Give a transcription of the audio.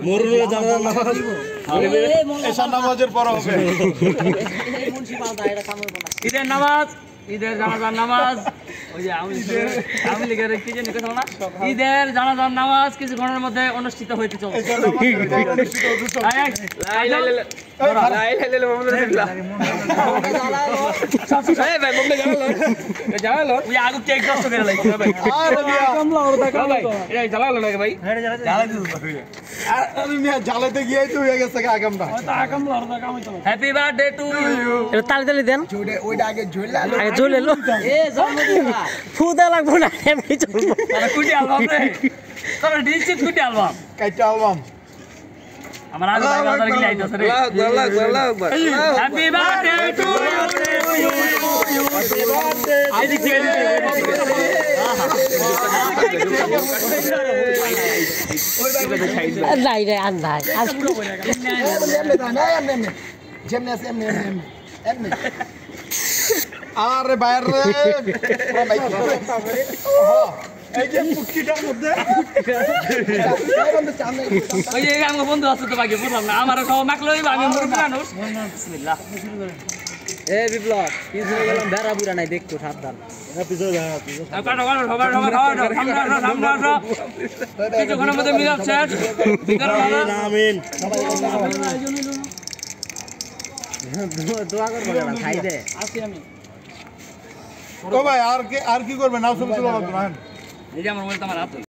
মরুরে জানাজার নামাজ এশার নামাজের পর হবে ঈদের নামাজ ঈদের জানাজার নামাজ ওই যে আমি লিখে কি জানি কথা না ঈদের জানাজার নামাজ কিছুক্ষণের মধ্যে অনুষ্ঠিত হইতে চলছে জ্বালাতে গিয়ে তো হয়ে গেছে আগামটা হ্যাপি বার্থডে টু ইউ এটা তালি তালি দেন ওইটা আগে আগে জ্বলে এলো এ জন্মদিন ফুদা লাগবো না এমনি চলবো কুটি অ্যালবাম রে তোর ডিজিট কুটি অ্যালবাম কাইটা অ্যালবাম আমার আগে ভাই বাজারে গিয়ে আইতাছে রে happy birthday to you happy birthday এদিক থেকে নাই রে আন্দাই আরে বাইরে এই যে মুক্তিটার মধ্যে ওই যে আমার বন্ধু আছে তো বাকি বুঝলাম না আমার সব মাকলো আমি মুরব্বি মানুষ বিসমিল্লাহ এ বিপ্লব পিছ হয়ে গেলাম বেড়া বুড়া নাই দেখতো সাবধান কাটো কাটো সবার সামনে কিছুক্ষণের মধ্যে মিলাপ শেষ আমিন দোয়া করবো না খাই দে আসি আমি ও ভাই আর কি করবে নাও সব চলো এই যে আমার মনে তোমার হাত